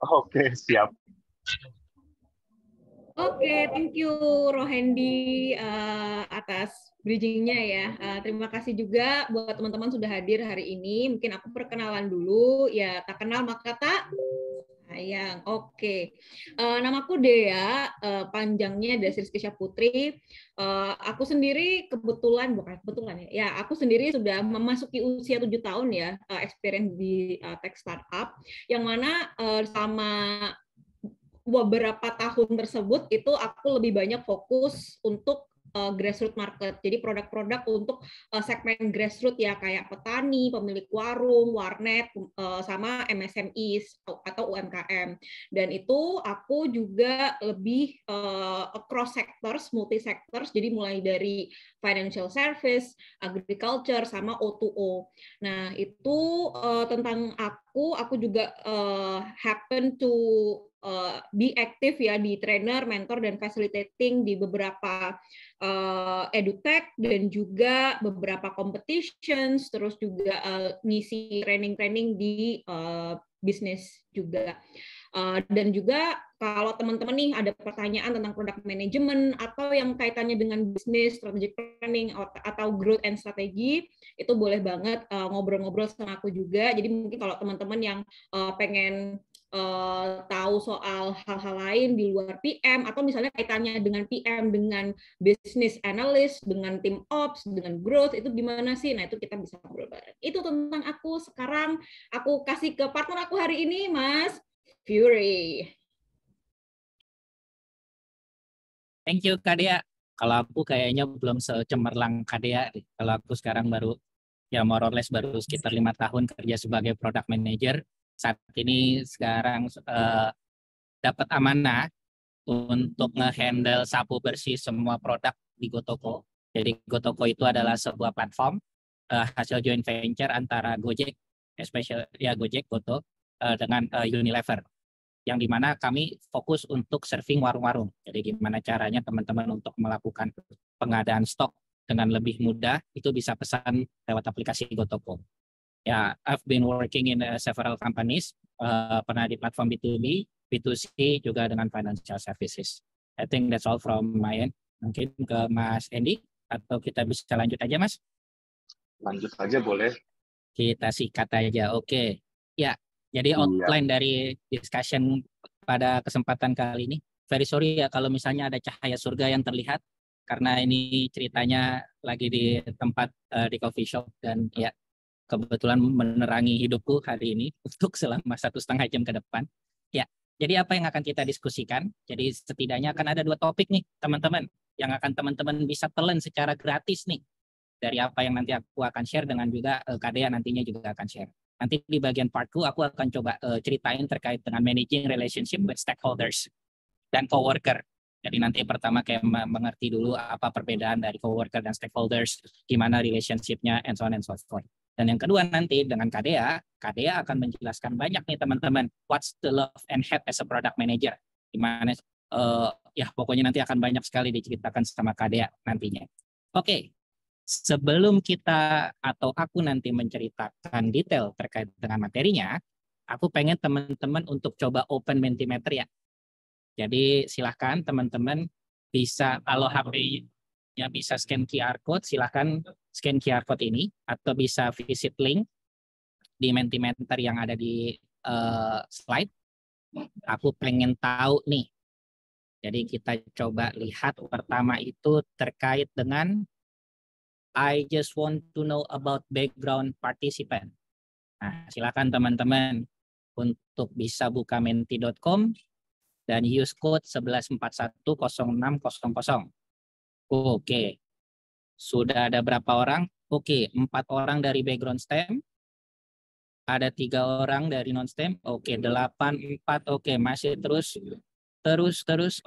Oke, siap. Oke, thank you Rohendi atas bridging-nya ya. Terima kasih juga buat teman-teman sudah hadir hari ini. Mungkin aku perkenalan dulu. Ya, tak kenal maka tak sayang. Oke. Namaku Dea, panjangnya Desi Rizkisya Putri. Aku sendiri bukan kebetulan ya. Ya, aku sendiri sudah memasuki usia 7 tahun ya, experience di tech startup, yang mana selama beberapa tahun tersebut itu aku lebih banyak fokus untuk grassroots market. Jadi produk-produk untuk segmen grassroots ya, kayak petani, pemilik warung, warnet, sama MSMEs atau UMKM. Dan itu aku juga lebih across sectors, multi sectors, jadi mulai dari financial service, agriculture, sama O2O. Nah, itu tentang aku juga happen to be aktif ya di trainer, mentor, dan facilitating di beberapa edutech dan juga beberapa competitions, terus juga ngisi training-training di bisnis juga. Dan juga kalau teman-teman nih ada pertanyaan tentang product management atau yang kaitannya dengan bisnis, strategic planning, atau growth and strategy, itu boleh banget ngobrol-ngobrol sama aku juga. Jadi mungkin kalau teman-teman yang pengen tahu soal hal-hal lain di luar PM, atau misalnya kaitannya dengan PM, dengan business analyst, dengan tim ops, dengan growth, itu gimana sih? Nah, itu kita bisa ngobrol bareng. Itu tentang aku. Sekarang aku kasih ke partner aku hari ini, Mas Fury. Thank you, Kak Dea. Kalau aku kayaknya belum secemerlang Kak Dea. Kalau aku sekarang baru, ya more or less baru sekitar 5 tahun kerja sebagai product manager. Saat ini sekarang dapat amanah untuk nge-handle sapu bersih semua produk di Gotoko. Jadi Gotoko itu adalah sebuah platform hasil joint venture antara Gojek, especially ya Gojek, Goto, dengan Unilever. Yang dimana kami fokus untuk serving warung-warung. Jadi gimana caranya teman-teman untuk melakukan pengadaan stok dengan lebih mudah, itu bisa pesan lewat aplikasi Gotoko. Ya, I've been working in several companies, pernah di platform B2B, B2C, juga dengan financial services. I think that's all from my end. Mungkin ke Mas Andy, atau kita bisa lanjut aja, Mas? Lanjut aja boleh. Kita sikat aja, oke. Ya, jadi outline dari discussion pada kesempatan kali ini. Very sorry ya kalau misalnya ada cahaya surga yang terlihat, karena ini ceritanya lagi di tempat di coffee shop, dan ya kebetulan menerangi hidupku hari ini untuk selama 1,5 jam ke depan. Ya, jadi apa yang akan kita diskusikan? Jadi setidaknya akan ada 2 topik nih, teman-teman, yang akan teman-teman bisa telan secara gratis nih. Dari apa yang nanti aku akan share, dengan juga Kak Dea nantinya juga akan share. Nanti di bagian partku aku akan coba ceritain terkait dengan managing relationship with stakeholders dan coworker. Jadi nanti pertama kayak mengerti dulu apa perbedaan dari coworker dan stakeholders, gimana relationship-nya, and so on and so forth. Dan yang kedua nanti dengan Kak Dea akan menjelaskan banyak nih teman-teman, what's the love and hate as a product manager. Gimana, ya pokoknya nanti akan banyak sekali diceritakan sama Kak Dea nantinya. Oke, sebelum kita atau aku nanti menceritakan detail terkait dengan materinya, aku pengen teman-teman untuk coba open Mentimeter ya. Jadi silahkan teman-teman bisa, kalau HP-nya bisa scan QR code, silahkan scan QR code ini, atau bisa visit link di Mentimeter yang ada di slide. Aku pengen tahu nih. Jadi kita coba lihat pertama itu terkait dengan I just want to know about background participant. Nah, silakan teman-teman untuk bisa buka menti.com dan use code 11410600. Oke. Sudah ada berapa orang? Oke, 4 orang dari background STEM. Ada 3 orang dari non STEM. Oke, 8, 4. Oke, masih terus.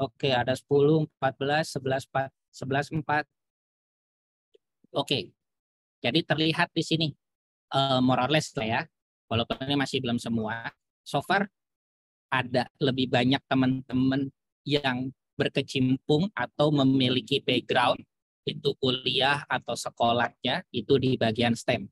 Oke, ada 10, 14, 11, 4, 11, 4. Oke, jadi terlihat di sini more or less lah ya, walaupun ini masih belum semua. So far ada lebih banyak teman-teman yang berkecimpung atau memiliki background itu kuliah atau sekolahnya itu di bagian STEM,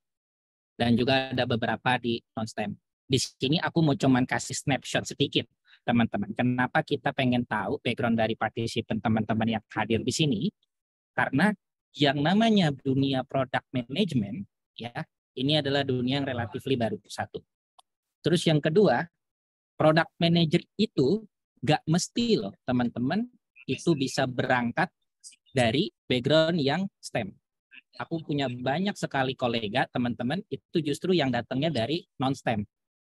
dan juga ada beberapa di non STEM. di sini aku mau cuman kasih snapshot sedikit, teman-teman. Kenapa kita pengen tahu background dari partisipan teman-teman yang hadir di sini? Karena yang namanya dunia product management, ya, ini adalah dunia yang relatif baru, satu. Terus yang kedua, product manager itu nggak mesti loh, teman-teman, itu bisa berangkat dari background yang STEM. Aku punya banyak sekali kolega, teman-teman, itu justru yang datangnya dari non-STEM.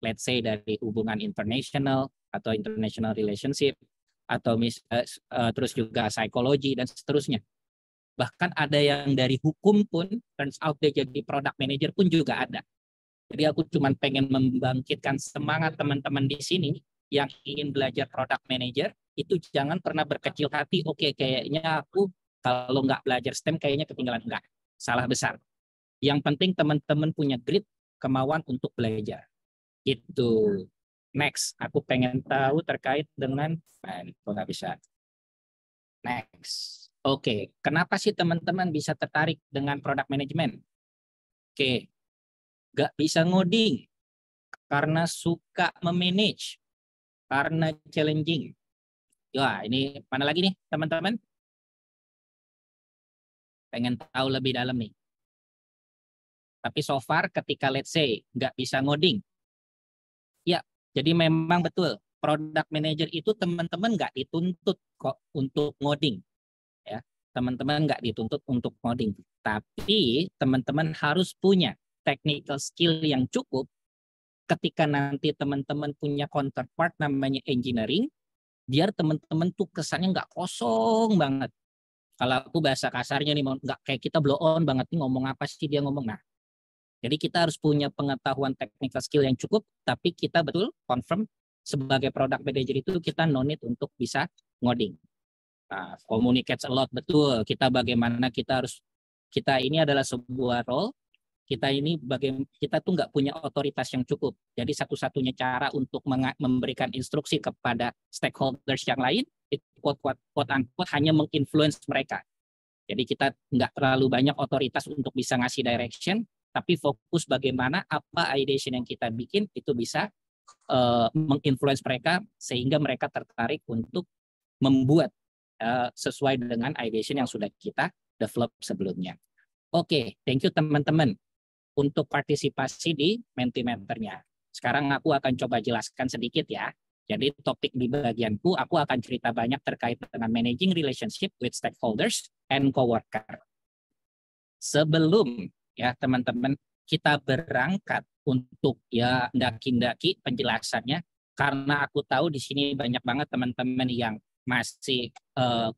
Let's say dari hubungan international atau international relationship, atau terus juga psikologi dan seterusnya. Bahkan ada yang dari hukum pun, turns out dia jadi product manager pun juga ada. Jadi aku cuma pengen membangkitkan semangat teman-teman di sini yang ingin belajar product manager, itu jangan pernah berkecil hati, oke, kayaknya aku kalau nggak belajar STEM kayaknya ketinggalan. Enggak, salah besar. Yang penting teman-teman punya grit, kemauan untuk belajar. Itu. Next, aku pengen tahu terkait dengan, kok nggak bisa. Next. Oke, kenapa sih teman-teman bisa tertarik dengan product management? Oke, nggak bisa ngoding, karena suka memanage, karena challenging. Wah, ini mana lagi nih teman-teman? Pengen tahu lebih dalam nih. Tapi so far ketika let's say nggak bisa ngoding, ya, jadi memang betul product manager itu teman-teman nggak dituntut kok untuk ngoding, ya. Teman-teman nggak dituntut untuk ngoding, tapi teman-teman harus punya technical skill yang cukup. Ketika nanti teman-teman punya counterpart namanya engineering, biar teman-teman tuh kesannya nggak kosong banget. Kalau aku bahasa kasarnya nih, nggak kayak kita blow on banget nih, ngomong apa sih dia ngomong. Nah, jadi kita harus punya pengetahuan technical skill yang cukup, tapi kita betul confirm sebagai product manager itu kita no need untuk bisa ngoding. Nah, communicates a lot, betul. Kita bagaimana kita ini adalah sebuah role, kita tuh nggak punya otoritas yang cukup. Jadi satu-satunya cara untuk memberikan instruksi kepada stakeholders yang lain, itu quote unquote hanya menginfluence mereka. Jadi kita nggak terlalu banyak otoritas untuk bisa ngasih direction, tapi fokus bagaimana apa ideation yang kita bikin itu bisa menginfluence mereka sehingga mereka tertarik untuk membuat sesuai dengan ideation yang sudah kita develop sebelumnya. Oke, thank you teman-teman untuk partisipasi di Mentimeternya. Sekarang aku akan coba jelaskan sedikit ya. Jadi topik di bagianku, aku akan cerita banyak terkait dengan managing relationship with stakeholders and coworker. Sebelum ya teman-teman kita berangkat untuk ya ndaki-ndaki penjelasannya, karena aku tahu di sini banyak banget teman-teman yang masih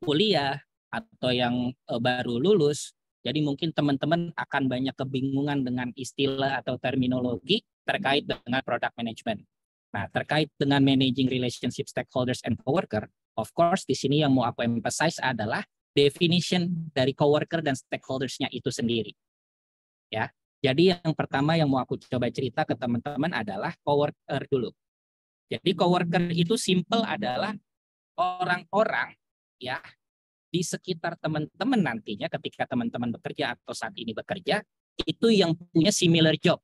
kuliah atau yang baru lulus. Jadi mungkin teman-teman akan banyak kebingungan dengan istilah atau terminologi terkait dengan product management. Nah, terkait dengan managing relationship stakeholders and coworker, of course di sini yang mau aku emphasize adalah definition dari coworker dan stakeholders-nya itu sendiri. Ya. Jadi yang pertama yang mau aku coba cerita ke teman-teman adalah coworker dulu. Jadi coworker itu simple adalah orang-orang ya di sekitar teman-teman nantinya ketika teman-teman bekerja atau saat ini bekerja, itu yang punya similar job.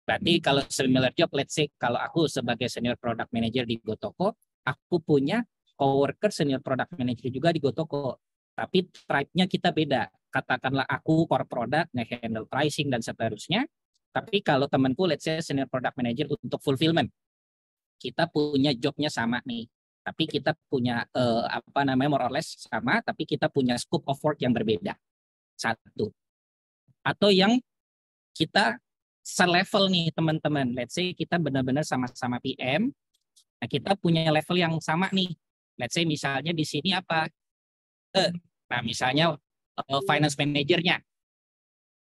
Berarti kalau similar job, let's say kalau aku sebagai senior product manager di GoToko, aku punya coworker senior product manager juga di GoToko. Tapi tribe-nya kita beda. Katakanlah aku core product, nge-handle pricing dan seterusnya. Tapi kalau temanku let's say senior product manager untuk fulfillment, kita punya job-nya sama nih. Tapi kita punya more or less sama, tapi kita punya scope of work yang berbeda. Satu. Atau yang kita selevel nih teman-teman. Let's say kita benar-benar sama-sama PM. Nah, kita punya level yang sama nih. Let's say misalnya di sini apa? Nah, misalnya finance manajernya.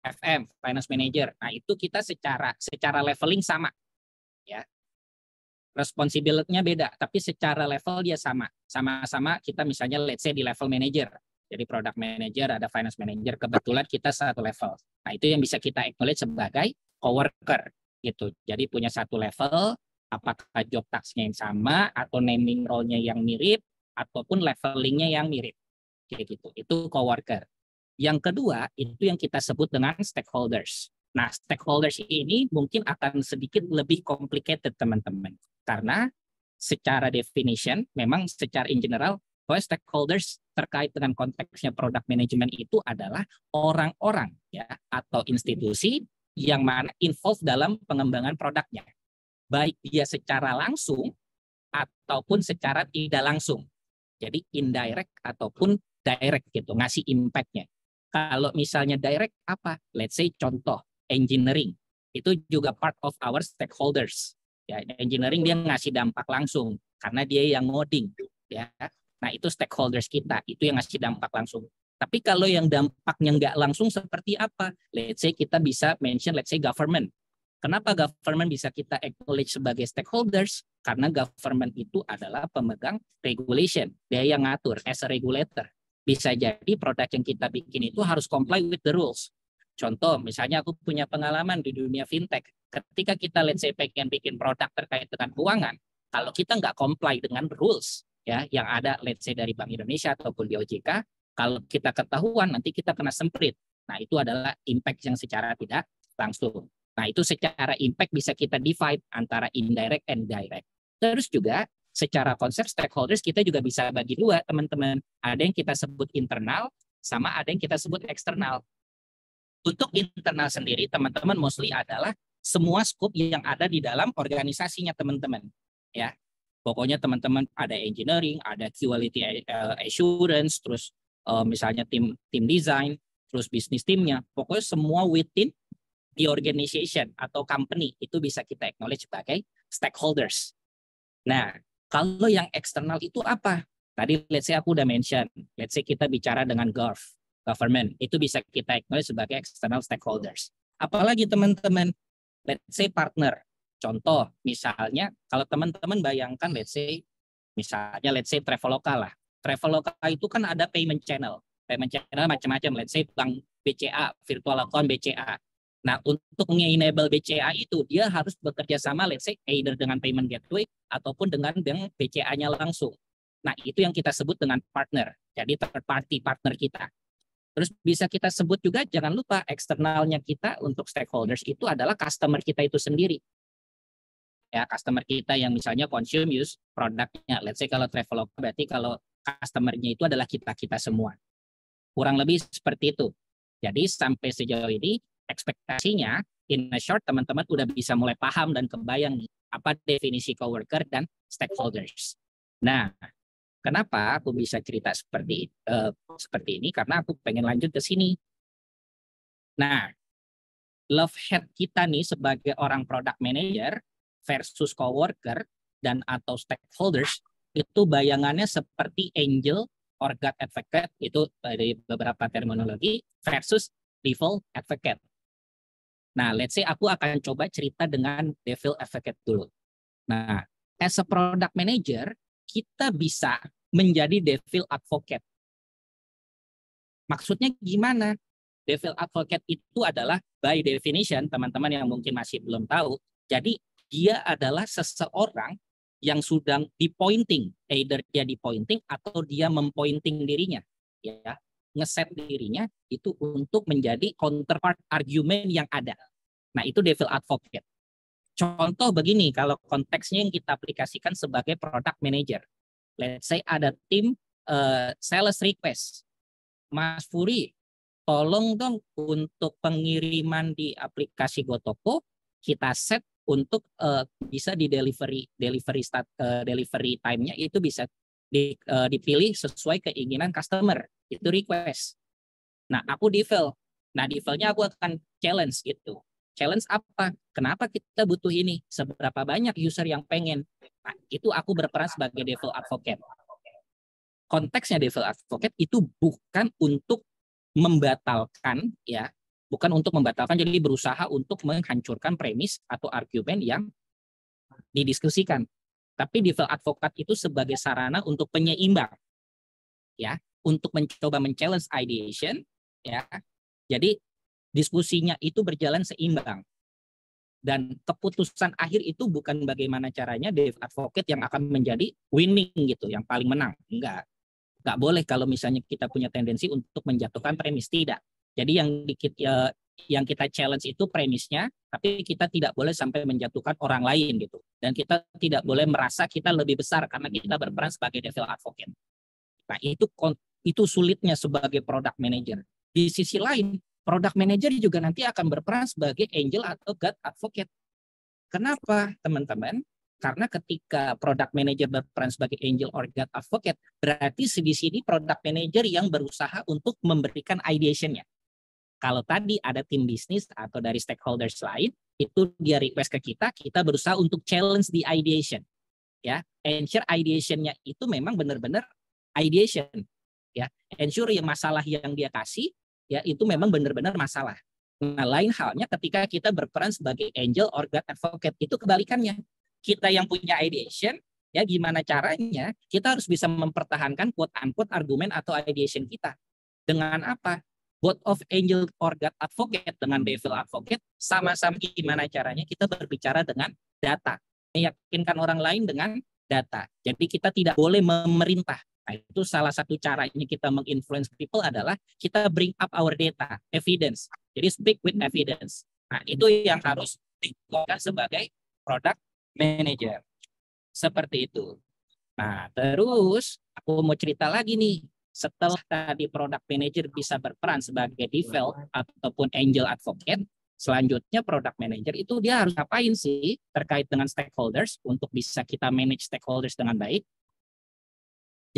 FM, finance manager. Nah, itu kita secara leveling sama. Ya. Responsibility-nya beda, tapi secara level dia sama. Sama-sama kita misalnya let's say di level manager. Jadi product manager, ada finance manager, kebetulan kita satu level. Nah, itu yang bisa kita acknowledge sebagai coworker gitu. Jadi punya satu level, apakah job task-nya yang sama atau naming role-nya yang mirip ataupun leveling-nya yang mirip. Kayak gitu. Itu coworker. Yang kedua, itu yang kita sebut dengan stakeholders. Nah, stakeholders ini mungkin akan sedikit lebih complicated, teman-teman. Karena secara definition, memang secara in general, bahwa stakeholders terkait dengan konteksnya product management itu adalah orang-orang ya atau institusi yang mana involved dalam pengembangan produknya. Baik dia secara langsung ataupun secara tidak langsung. Jadi indirect ataupun direct gitu, ngasih impact-nya. Kalau misalnya direct apa? Let's say contoh, engineering. Itu juga part of our stakeholders. Ya, engineering dia ngasih dampak langsung karena dia yang ngoding. Ya. Nah itu stakeholders kita, itu yang ngasih dampak langsung. Tapi kalau yang dampaknya nggak langsung seperti apa? Let's say kita bisa mention, let's say government. Kenapa government bisa kita acknowledge sebagai stakeholders? Karena government itu adalah pemegang regulation. Dia yang ngatur as a regulator. Bisa jadi produk yang kita bikin itu harus comply with the rules. Contoh, misalnya aku punya pengalaman di dunia fintech. Ketika kita let's say pengen bikin produk terkait dengan keuangan, kalau kita nggak comply dengan rules ya yang ada let's say dari Bank Indonesia ataupun di OJK, kalau kita ketahuan nanti kita kena semprit. Nah, itu adalah impact yang secara tidak langsung. Nah, itu secara impact bisa kita divide antara indirect and direct. Terus juga secara konsep stakeholders kita juga bisa bagi dua, teman-teman. Ada yang kita sebut internal, sama ada yang kita sebut eksternal. Untuk internal sendiri, teman-teman mostly adalah semua scope yang ada di dalam organisasinya, teman-teman. Ya, pokoknya teman-teman ada engineering, ada quality assurance, terus misalnya tim design, terus bisnis timnya. Pokoknya semua within the organization atau company itu bisa kita acknowledge sebagai stakeholders. Nah, kalau yang eksternal itu apa? Tadi let's say aku udah mention, let's say kita bicara dengan government, itu bisa kita acknowledge sebagai external stakeholders. Apalagi teman-teman, let's say partner. Contoh, misalnya kalau teman-teman bayangkan let's say Traveloka lah. Traveloka itu kan ada payment channel. Payment channel macam-macam, let's say bank BCA, virtual account BCA. Nah, untuk nge-enable BCA itu, dia harus bekerja sama, let's say, either dengan payment gateway ataupun dengan BCA-nya langsung. Nah, itu yang kita sebut dengan partner. Jadi, third party partner kita. Terus bisa kita sebut juga, jangan lupa, eksternalnya kita untuk stakeholders itu adalah customer kita itu sendiri. Ya, customer kita yang misalnya consume use produknya. Let's say kalau Traveloka, berarti kalau customer-nya itu adalah kita-kita semua. Kurang lebih seperti itu. Jadi, sampai sejauh ini, ekspektasinya in a short teman-teman udah bisa mulai paham dan kebayang apa definisi coworker dan stakeholders. Nah, kenapa aku bisa cerita seperti ini? Karena aku pengen lanjut ke sini. Nah, love hate kita nih sebagai orang product manager versus coworker dan atau stakeholders itu bayangannya seperti angel or God advocate, itu dari beberapa terminologi, versus devil advocate. Nah, let's say aku akan coba cerita dengan devil advocate dulu. Nah, as a product manager, kita bisa menjadi devil advocate. Maksudnya gimana? Devil advocate itu adalah by definition, teman-teman yang mungkin masih belum tahu, jadi dia adalah seseorang yang sudah dipointing, either dia dipointing atau dia mempointing dirinya, ya. Ngeset dirinya itu untuk menjadi counterpart argumen yang ada. Nah, itu devil advocate. Contoh begini, kalau konteksnya yang kita aplikasikan sebagai product manager. Let's say ada tim sales request. Mas Furi, tolong dong untuk pengiriman di aplikasi GoToko, kita set untuk bisa di delivery time-nya itu bisa dipilih sesuai keinginan customer. Itu request. Nah, aku devil. Nah, devilnya aku akan challenge gitu. Challenge apa? Kenapa kita butuh ini? Seberapa banyak user yang pengen? Nah, itu aku berperan sebagai devil advocate. Konteksnya devil advocate itu bukan untuk membatalkan, ya, bukan untuk membatalkan, jadi berusaha untuk menghancurkan premis atau argumen yang didiskusikan. Tapi devil advocate itu sebagai sarana untuk penyeimbang, ya, untuk mencoba men-challenge ideation, ya. Jadi diskusinya itu berjalan seimbang. Dan keputusan akhir itu bukan bagaimana caranya devil advocate yang akan menjadi winning gitu, yang paling menang. Enggak boleh kalau misalnya kita punya tendensi untuk menjatuhkan premis, tidak. Jadi yang yang kita challenge itu premisnya, tapi kita tidak boleh sampai menjatuhkan orang lain gitu. Dan kita tidak boleh merasa kita lebih besar karena kita berperan sebagai devil advocate. Nah, itu sulitnya sebagai product manager. Di sisi lain, product manager juga nanti akan berperan sebagai angel atau God advocate. Kenapa, teman-teman? Karena ketika product manager berperan sebagai angel or God advocate, berarti di sini product manager yang berusaha untuk memberikan ideation-nya. Kalau tadi ada tim bisnis atau dari stakeholders lain, itu dia request ke kita, kita berusaha untuk challenge the ideation. Ya, ensure ideation-nya itu memang benar-benar ideation. Ya, ensure masalah yang dia kasih, ya itu memang benar-benar masalah. Nah, lain halnya ketika kita berperan sebagai angel or God advocate, itu kebalikannya. Kita yang punya ideation, ya gimana caranya kita harus bisa mempertahankan quote-unquote argumen atau ideation kita. Dengan apa? Both of angel or God advocate dengan devil advocate sama-sama gimana caranya kita berbicara dengan data. Meyakinkan orang lain dengan data. Jadi kita tidak boleh memerintah. Nah, itu salah satu caranya kita menginfluence people adalah kita bring up our data, evidence. Jadi speak with evidence. Nah, itu yang harus dilakukan sebagai product manager. Seperti itu. Nah, terus aku mau cerita lagi nih. Setelah tadi product manager bisa berperan sebagai devil ataupun angel advocate, selanjutnya product manager itu dia harus ngapain sih terkait dengan stakeholders untuk bisa kita manage stakeholders dengan baik.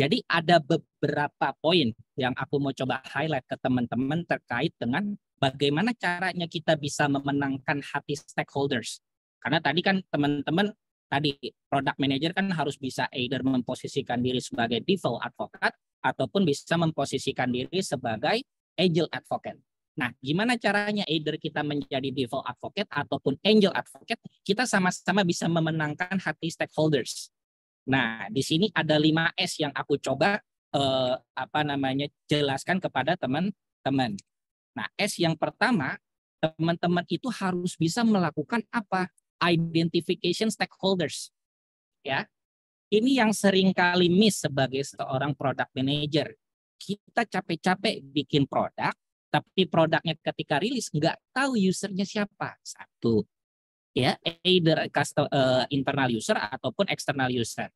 Jadi ada beberapa poin yang aku mau coba highlight ke teman-teman terkait dengan bagaimana caranya kita bisa memenangkan hati stakeholders. Karena tadi kan teman-teman, tadi product manager kan harus bisa either memposisikan diri sebagai devil advocate ataupun bisa memposisikan diri sebagai angel advocate. Nah, gimana caranya either kita menjadi devil advocate ataupun angel advocate, kita sama-sama bisa memenangkan hati stakeholders. Nah, di sini ada 5S yang aku coba jelaskan kepada teman-teman. Nah, S yang pertama, teman-teman itu harus bisa melakukan apa? Identification stakeholders. Ya. Ini yang sering kali miss sebagai seorang product manager. Kita capek-capek bikin produk, tapi produknya ketika rilis nggak tahu usernya siapa. Satu, ya, either internal user ataupun external user.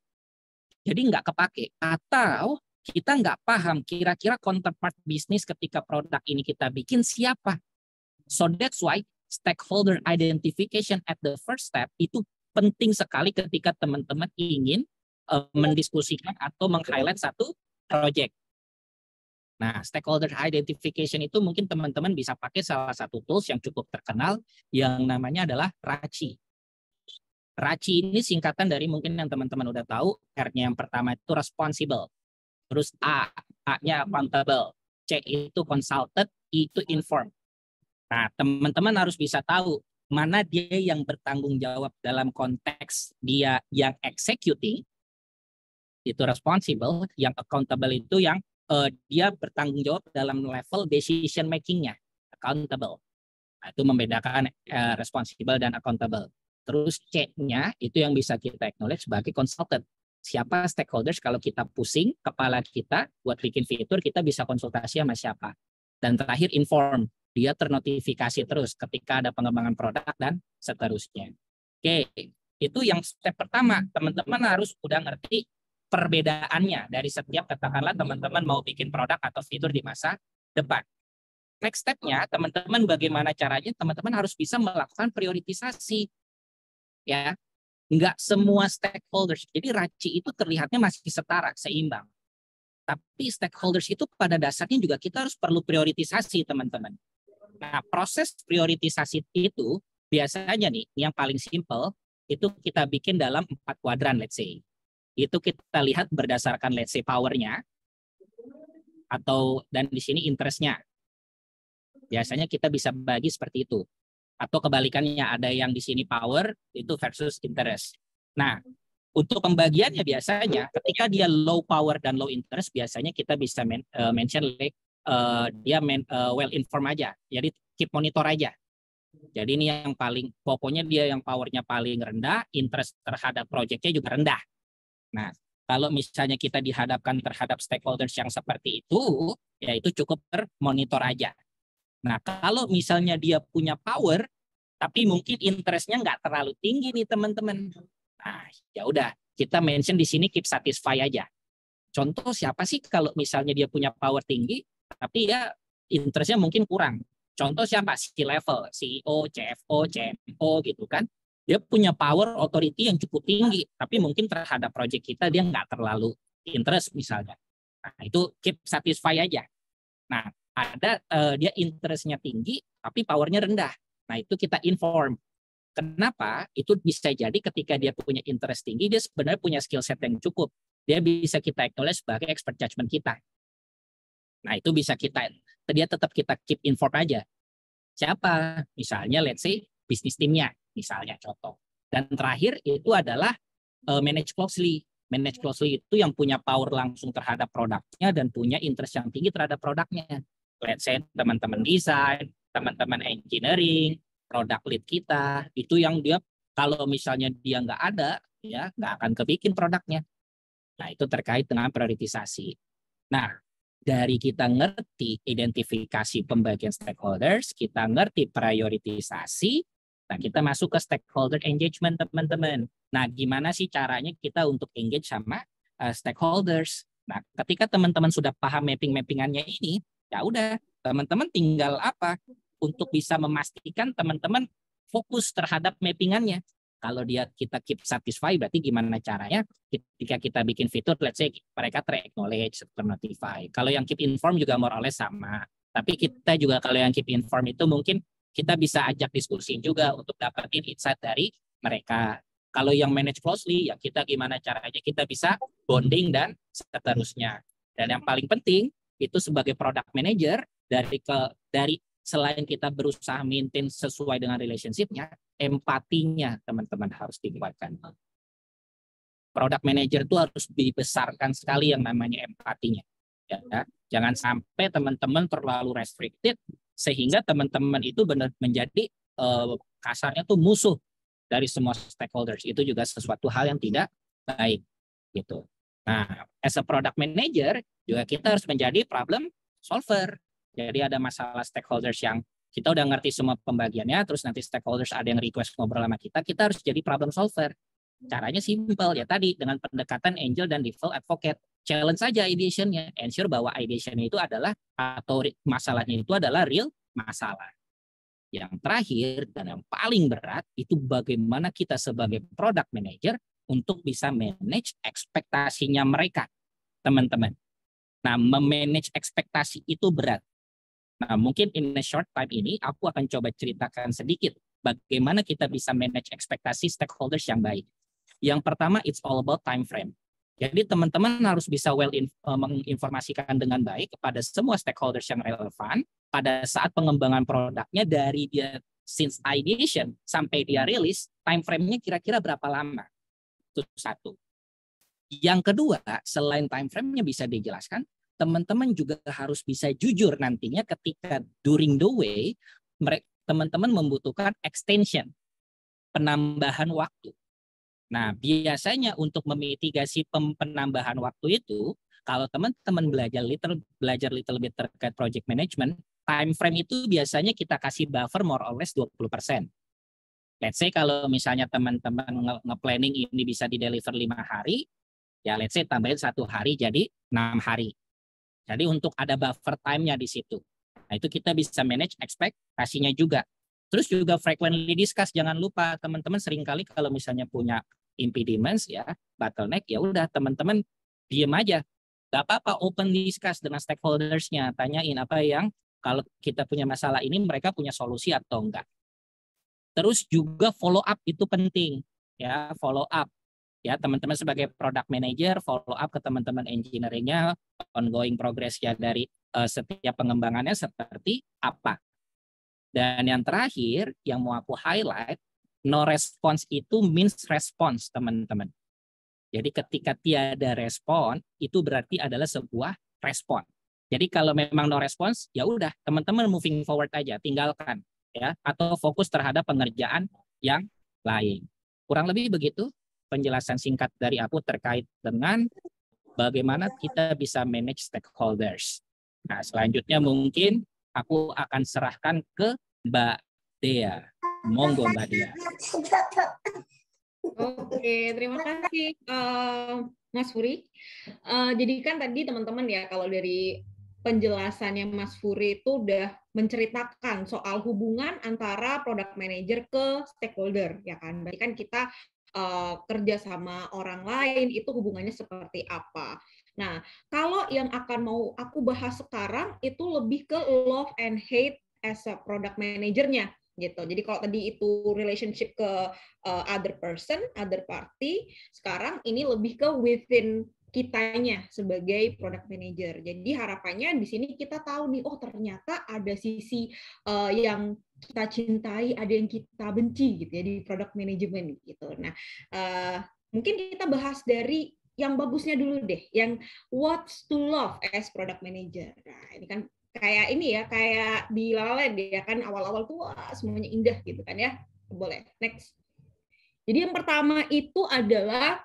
Jadi nggak kepake. Atau kita nggak paham kira-kira counterpart bisnis ketika produk ini kita bikin siapa. So that's why stakeholder identification at the first step itu penting sekali ketika teman-teman ingin mendiskusikan atau meng-highlight satu project. Nah, stakeholder identification itu mungkin teman-teman bisa pakai salah satu tools yang cukup terkenal yang namanya adalah RACI. RACI ini singkatan dari mungkin yang teman-teman udah tahu, R-nya yang pertama itu responsible, terus A-nya accountable, C itu consulted, I itu informed. Nah, teman-teman harus bisa tahu mana dia yang bertanggung jawab dalam konteks dia yang executing, itu responsible, yang accountable itu yang dia bertanggung jawab dalam level decision making-nya, accountable. Nah, itu membedakan responsible dan accountable. Terus C-nya itu yang bisa kita acknowledge sebagai consultant. Siapa stakeholders kalau kita pusing kepala kita buat bikin fitur, kita bisa konsultasi sama siapa. Dan terakhir inform, dia ternotifikasi terus ketika ada pengembangan produk dan seterusnya. Oke, itu yang step pertama. Teman-teman harus udah ngerti perbedaannya dari setiap, katakanlah teman-teman mau bikin produk atau fitur di masa depan. Next step-nya, teman-teman bagaimana caranya? Teman-teman harus bisa melakukan prioritisasi. Ya, nggak semua stakeholders. Jadi RACI itu terlihatnya masih setara, seimbang. Tapi stakeholders itu pada dasarnya juga kita harus perlu prioritisasi, teman-teman. Nah, proses prioritisasi itu biasanya nih, yang paling simple, itu kita bikin dalam 4 kuadran, let's say. Itu kita lihat berdasarkan let's say power-nya atau dan di sini interest-nya. Biasanya kita bisa bagi seperti itu. Atau kebalikannya, ada yang di sini power itu versus interest. Nah, untuk pembagiannya biasanya ketika dia low power dan low interest biasanya kita bisa mention dia well informed aja. Jadi keep monitor aja. Jadi ini yang paling pokoknya dia yang powernya paling rendah, interest terhadap proyeknya juga rendah. Nah, kalau misalnya kita dihadapkan terhadap stakeholders yang seperti itu, ya itu cukup termonitor aja. Nah, kalau misalnya dia punya power, tapi mungkin interest-nya nggak terlalu tinggi nih teman-teman. Nah, ya udah, kita mention di sini keep satisfy aja. Contoh siapa sih kalau misalnya dia punya power tinggi, tapi ya interest-nya mungkin kurang. Contoh siapa? C-level, CEO, CFO, CMO gitu kan. Dia punya power authority yang cukup tinggi, tapi mungkin terhadap project kita dia nggak terlalu interest misalnya. Nah, itu keep satisfy aja. Nah, ada dia interest-nya tinggi, tapi power-nya rendah. Nah, itu kita inform. Kenapa? Itu bisa jadi ketika dia punya interest tinggi, dia sebenarnya punya skill set yang cukup. Dia bisa kita acknowledge sebagai expert judgment kita. Nah, itu bisa dia tetap kita keep inform aja. Siapa? Misalnya, let's say, bisnis timnya, misalnya contoh. Dan terakhir itu adalah manage closely. Manage closely itu yang punya power langsung terhadap produknya dan punya interest yang tinggi terhadap produknya. Let's say, teman-teman desain, teman-teman engineering, produk lead kita, itu yang dia, kalau misalnya dia nggak ada, ya nggak akan kebikin produknya. Nah, itu terkait dengan prioritisasi. Nah, dari kita ngerti identifikasi pembagian stakeholders, kita ngerti prioritisasi, nah kita masuk ke stakeholder engagement teman-teman. Nah, gimana sih caranya kita untuk engage sama stakeholders? Nah, ketika teman-teman sudah paham mapping-mappingannya ini, ya udah, teman-teman tinggal apa? Untuk bisa memastikan teman-teman fokus terhadap mappingannya. Kalau kita keep satisfy, berarti gimana caranya ketika kita bikin fitur, let's say mereka ter-acknowledge, ter-notify. Kalau yang keep inform juga more or less sama. Tapi kita juga kalau yang keep inform itu mungkin kita bisa ajak diskusi juga untuk dapetin insight dari mereka. Kalau yang manage closely, ya kita gimana caranya kita bisa bonding dan seterusnya. Dan yang paling penting, itu sebagai product manager, dari selain kita berusaha maintain sesuai dengan relationship-nya, empatinya teman-teman harus dikuatkan. Product manager itu harus dibesarkan sekali yang namanya empatinya. Ya, jangan sampai teman-teman terlalu restricted sehingga teman-teman itu benar menjadi kasarnya tuh musuh dari semua stakeholders. Itu juga sesuatu hal yang tidak baik gitu. Nah, as a product manager juga kita harus menjadi problem solver. Jadi ada masalah stakeholders yang kita udah ngerti semua pembagiannya, terus nanti stakeholders ada yang request ngobrol sama kita harus jadi problem solver. Caranya simple ya tadi, dengan pendekatan angel dan devil advocate. Challenge saja ideation-nya, ensure bahwa ideation-nya itu adalah, atau masalahnya itu adalah real masalah. Yang terakhir dan yang paling berat, itu bagaimana kita sebagai product manager untuk bisa manage ekspektasinya mereka, teman-teman. Nah, memanage ekspektasi itu berat. Nah, mungkin in a short time ini aku akan coba ceritakan sedikit bagaimana kita bisa manage ekspektasi stakeholders yang baik. Yang pertama, it's all about time frame. Jadi teman-teman harus bisa menginformasikan dengan baik kepada semua stakeholders yang relevan pada saat pengembangan produknya dari dia since ideation sampai dia rilis, time frame-nya kira-kira berapa lama. Itu satu. Yang kedua, selain time frame-nya bisa dijelaskan, teman-teman juga harus bisa jujur nantinya ketika during the way teman-teman membutuhkan extension, penambahan waktu. Nah, biasanya untuk memitigasi penambahan waktu itu, kalau teman-teman belajar little bit terkait project management, time frame itu biasanya kita kasih buffer more or less 20%. Let's say kalau misalnya teman-teman nge-planning ini bisa di-deliver 5 hari, ya let's say tambahin 1 hari jadi 6 hari. Jadi untuk ada buffer time-nya di situ. Nah, itu kita bisa manage ekspektasinya juga. Terus juga frequently discuss, jangan lupa teman-teman seringkali kalau misalnya punya impediments ya, bottleneck, ya udah teman-teman diem aja. Gak apa-apa open discuss dengan stakeholders-nya, tanyain apa yang kalau kita punya masalah ini mereka punya solusi atau enggak. Terus juga follow up itu penting ya, follow up. Ya, teman-teman sebagai product manager follow up ke teman-teman engineering-nya, ongoing progress-nya dari setiap pengembangannya seperti apa. Dan yang terakhir yang mau aku highlight, no response itu means response, teman-teman. Jadi ketika tiada respon, itu berarti adalah sebuah respon. Jadi kalau memang no response, ya udah teman-teman moving forward aja, tinggalkan ya, atau fokus terhadap pengerjaan yang lain. Kurang lebih begitu penjelasan singkat dari aku terkait dengan bagaimana kita bisa manage stakeholders. Nah, selanjutnya mungkin aku akan serahkan ke Mbak Dea. Monggo Mbak Dea. Oke, terima kasih Mas Furi. Jadi kan tadi teman-teman ya, kalau dari penjelasannya Mas Furi itu udah menceritakan soal hubungan antara product manager ke stakeholder, ya kan? Berarti kan kita kerja sama orang lain itu hubungannya seperti apa. Nah, kalau yang akan mau aku bahas sekarang itu lebih ke love and hate as a product manager-nya gitu. Jadi kalau tadi itu relationship ke other person, other party, sekarang ini lebih ke within kitanya sebagai product manager. Jadi harapannya di sini kita tahu nih, oh ternyata ada sisi yang kita cintai, ada yang kita benci gitu ya di product management gitu. Nah, mungkin kita bahas dari yang bagusnya dulu deh, yang what's to love as product manager. Nah, ini kan kayak ini ya, kayak di La La Land ya kan, awal-awal tuh wah, semuanya indah gitu kan ya. Boleh, next. Jadi yang pertama itu adalah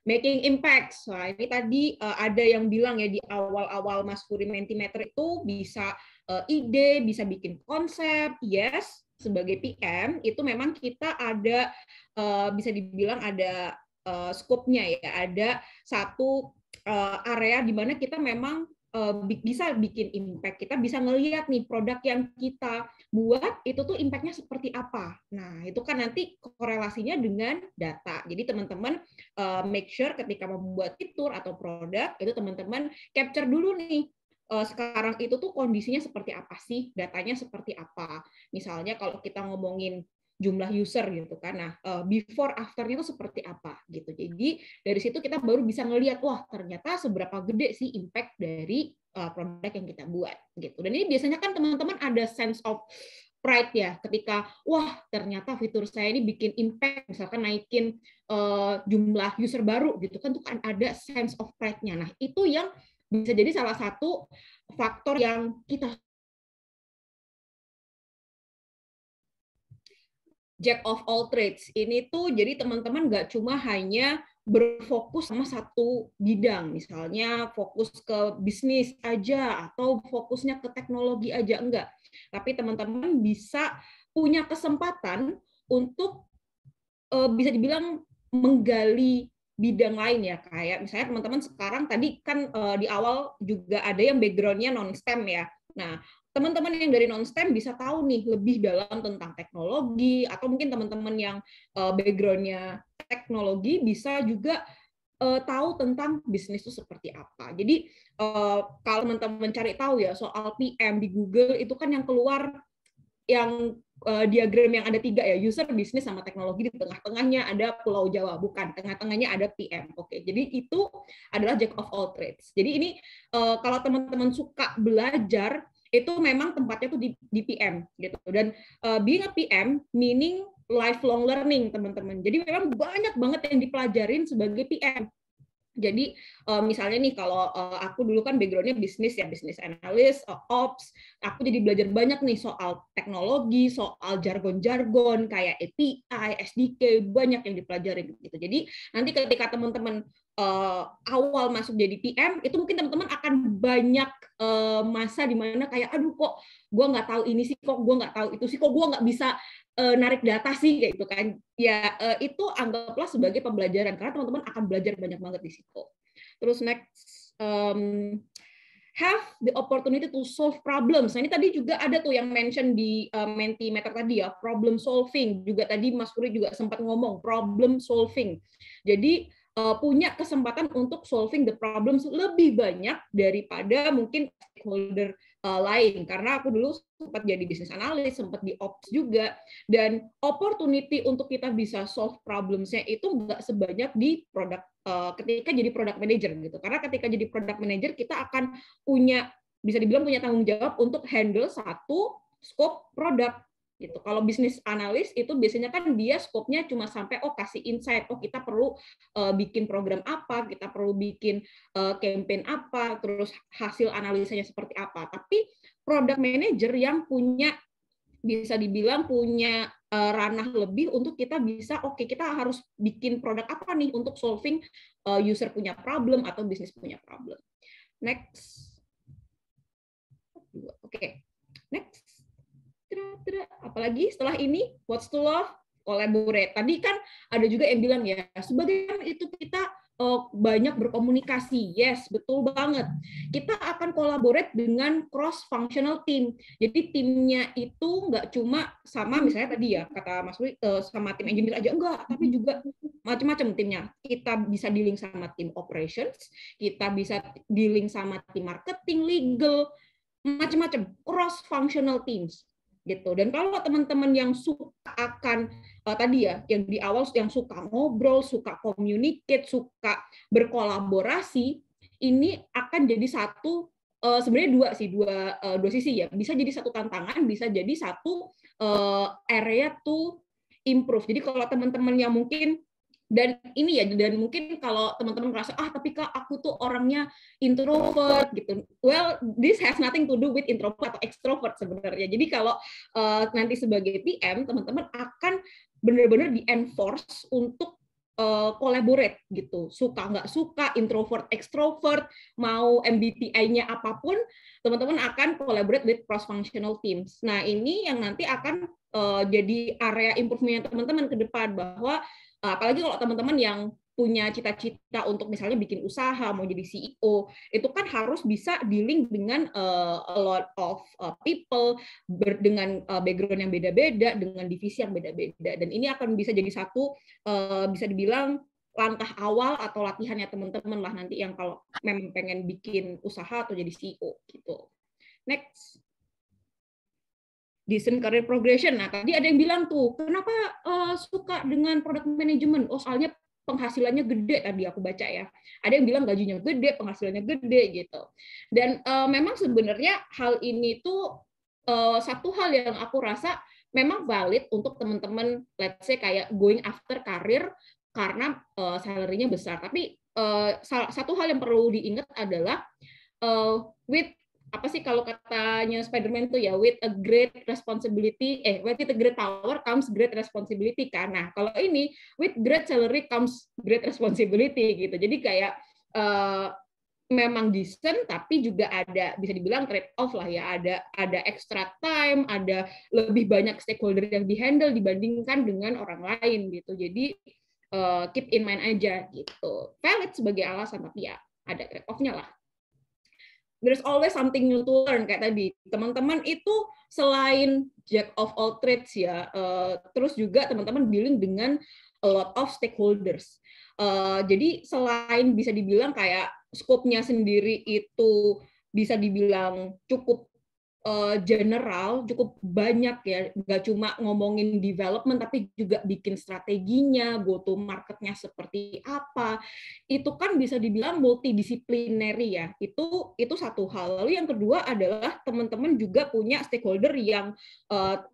making impact. Nah, ini tadi ada yang bilang ya di awal-awal Mas Furi Mentimeter itu bisa ide, bisa bikin konsep. Yes, sebagai PM itu memang kita ada bisa dibilang ada scope-nya ya, ada satu area di mana kita memang bisa bikin impact. Kita bisa ngelihat nih produk yang kita buat itu tuh impact-nya seperti apa. Nah, itu kan nanti korelasinya dengan data. Jadi teman-teman make sure ketika membuat fitur atau produk itu teman-teman capture dulu nih sekarang itu tuh kondisinya seperti apa sih, datanya seperti apa. Misalnya kalau kita ngomongin jumlah user gitu kan, nah before after-nya itu seperti apa gitu. Jadi dari situ kita baru bisa ngelihat, wah ternyata seberapa gede sih impact dari produk yang kita buat gitu. Dan ini biasanya kan teman-teman ada sense of pride ya, ketika wah ternyata fitur saya ini bikin impact, misalkan naikin jumlah user baru gitu kan, tuh kan ada sense of pride-nya. Nah itu yang bisa jadi salah satu faktor yang kita jack of all trades. Ini tuh jadi teman-teman nggak cuma hanya berfokus sama satu bidang, misalnya fokus ke bisnis aja atau fokusnya ke teknologi aja, enggak. Tapi teman-teman bisa punya kesempatan untuk bisa dibilang menggali bidang lain ya, kayak misalnya teman-teman sekarang tadi kan di awal juga ada yang background-nya non-STEM ya. Nah, teman-teman yang dari non-STEM bisa tahu nih lebih dalam tentang teknologi, atau mungkin teman-teman yang background-nya teknologi bisa juga tahu tentang bisnis itu seperti apa. Jadi kalau teman-teman cari tahu ya soal PM di Google itu kan yang keluar yang diagram yang ada 3 ya, user, bisnis, sama teknologi. Di tengah-tengahnya ada Pulau Jawa, bukan, tengah-tengahnya ada PM. Oke, jadi itu adalah jack of all trades. Jadi ini kalau teman-teman suka belajar itu memang tempatnya tuh di PM gitu. Dan being a PM meaning lifelong learning, teman-teman. Jadi memang banyak banget yang dipelajarin sebagai PM. Jadi misalnya nih kalau aku dulu kan background-nya bisnis ya, bisnis analis, ops, aku jadi belajar banyak nih soal teknologi, soal jargon-jargon kayak API, SDK, banyak yang dipelajari gitu. Jadi nanti ketika teman-teman awal masuk jadi PM, itu mungkin teman-teman akan banyak masa di mana kayak aduh kok gue nggak tahu ini sih, kok gue nggak tahu itu sih, kok gue nggak bisa narik data sih kayak gitu kan ya. Itu anggaplah sebagai pembelajaran karena teman-teman akan belajar banyak banget di situ. Terus next, have the opportunity to solve problems. Nah ini tadi juga ada tuh yang mention di Mentimeter tadi ya, problem solving juga. Tadi Mas Furi juga sempat ngomong problem solving. Jadi punya kesempatan untuk solving the problems lebih banyak daripada mungkin stakeholder lain, karena aku dulu sempat jadi bisnis analis, sempat di ops juga, dan opportunity untuk kita bisa solve problemsnya itu nggak sebanyak di produk ketika jadi product manager gitu. Karena ketika jadi product manager kita akan punya, bisa dibilang punya tanggung jawab untuk handle satu scope produk gitu. Kalau bisnis analis itu biasanya kan dia skopnya cuma sampai kasih insight, kita perlu bikin program apa, kita perlu bikin campaign apa, terus hasil analisanya seperti apa. Tapi product manager yang punya, bisa dibilang punya ranah lebih untuk kita bisa kita harus bikin produk apa nih untuk solving user punya problem atau bisnis punya problem. Next. Oke. Next. Apalagi setelah ini, what's to love? Collaborate. Tadi kan ada juga yang bilang ya, sebagian itu kita banyak berkomunikasi. Yes, betul banget. Kita akan collaborate dengan cross-functional team. Jadi timnya itu nggak cuma sama misalnya tadi ya, kata Mas Wi, sama tim engineer aja, enggak, tapi juga macam-macam timnya. Kita bisa dealing sama tim operations, kita bisa dealing sama tim marketing, legal, macam-macam, cross-functional teams. Gitu. Dan kalau teman-teman yang suka akan tadi ya, yang di awal yang suka ngobrol, suka communicate, suka berkolaborasi, ini akan jadi satu sebenarnya dua sisi ya. Bisa jadi satu tantangan, bisa jadi satu area to improve. Jadi kalau teman-teman yang mungkin dan mungkin kalau teman-teman merasa tapi Kak aku tuh orangnya introvert gitu. Well, this has nothing to do with introvert atau extrovert sebenarnya. Jadi kalau nanti sebagai PM teman-teman akan benar-benar di-enforce untuk collaborate gitu. Suka nggak suka, introvert, extrovert, mau MBTI-nya apapun, teman-teman akan collaborate with cross-functional teams. Nah, ini yang nanti akan jadi area improvement teman-teman ke depan, bahwa apalagi kalau teman-teman yang punya cita-cita untuk misalnya bikin usaha, mau jadi CEO, itu kan harus bisa dealing dengan a lot of people, dengan background yang beda-beda, dengan divisi yang beda-beda. Dan ini akan bisa jadi satu, bisa dibilang, langkah awal atau latihannya teman-teman lah nanti yang kalau memang pengen bikin usaha atau jadi CEO gitu. Next. Decent career progression. Nah, tadi ada yang bilang tuh, kenapa suka dengan product management? Oh, soalnya penghasilannya gede, tadi aku baca ya. Ada yang bilang gajinya gede, penghasilannya gede gitu. Dan memang sebenarnya hal ini tuh satu hal yang aku rasa memang valid untuk teman-teman, let's say kayak going after karir karena salary-nya besar. Tapi satu hal yang perlu diingat adalah with apa sih kalau katanya Spider-Man tuh ya, with a great responsibility, with a great power comes great responsibility kan. Nah, kalau ini with great salary comes great responsibility gitu. Jadi kayak memang decent tapi juga ada bisa dibilang trade off lah ya, ada extra time, ada lebih banyak stakeholder yang dihandle dibandingkan dengan orang lain gitu. Jadi keep in mind aja gitu. Valid sebagai alasan tapi ya ada trade off-nya lah. There's always something new to learn kayak tadi. Teman-teman itu selain jack of all trades ya, terus juga teman-teman dealing dengan a lot of stakeholders. Jadi selain bisa dibilang kayak scope-nya sendiri itu bisa dibilang cukup general, cukup banyak ya, nggak cuma ngomongin development, tapi juga bikin strateginya, go to marketnya seperti apa, itu kan bisa dibilang multidisiplinary ya, itu satu hal. Lalu yang kedua adalah teman-teman juga punya stakeholder yang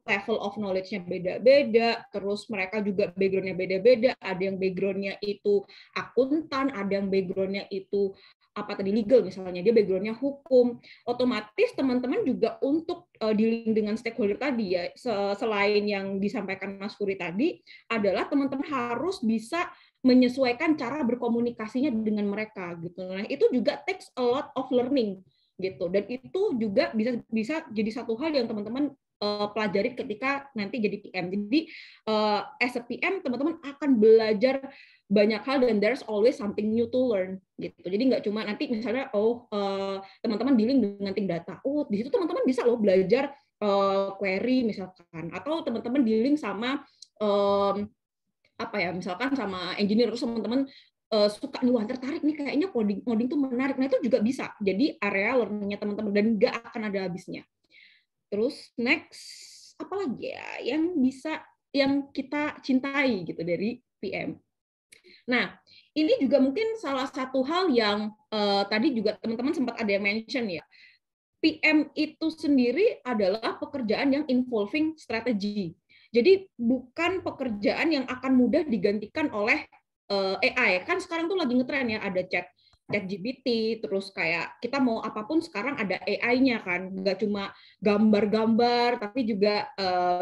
level of knowledge-nya beda-beda, terus mereka juga background-nya beda-beda, ada yang background-nya itu akuntan, ada yang background-nya itu legal misalnya, dia background-nya hukum, otomatis teman-teman juga untuk dealing dengan stakeholder tadi ya, selain yang disampaikan Mas Furi tadi, adalah teman-teman harus bisa menyesuaikan cara berkomunikasinya dengan mereka gitu. Nah, itu juga takes a lot of learning gitu. Dan itu juga bisa jadi satu hal yang teman-teman pelajari ketika nanti jadi PM. Jadi as a PM teman-teman akan belajar banyak hal dan there's always something new to learn gitu. Jadi nggak cuma nanti misalnya teman-teman dealing dengan tim data. Oh, di situ teman-teman bisa loh belajar query misalkan, atau teman-teman dealing sama misalkan sama engineer, terus teman-teman suka nih, wah tertarik nih kayaknya coding tuh menarik. Nah, itu juga bisa jadi area learning-nya teman-teman dan nggak akan ada habisnya. Terus next, apa lagi ya yang kita cintai gitu dari PM. Nah, ini juga mungkin salah satu hal yang tadi juga teman-teman sempat ada yang mention ya. PM itu sendiri adalah pekerjaan yang involving strategi. Jadi bukan pekerjaan yang akan mudah digantikan oleh AI. Kan sekarang tuh lagi ngetren ya, ada chat ChatGPT, terus kayak kita mau apapun sekarang ada AI-nya kan, nggak cuma gambar-gambar, tapi juga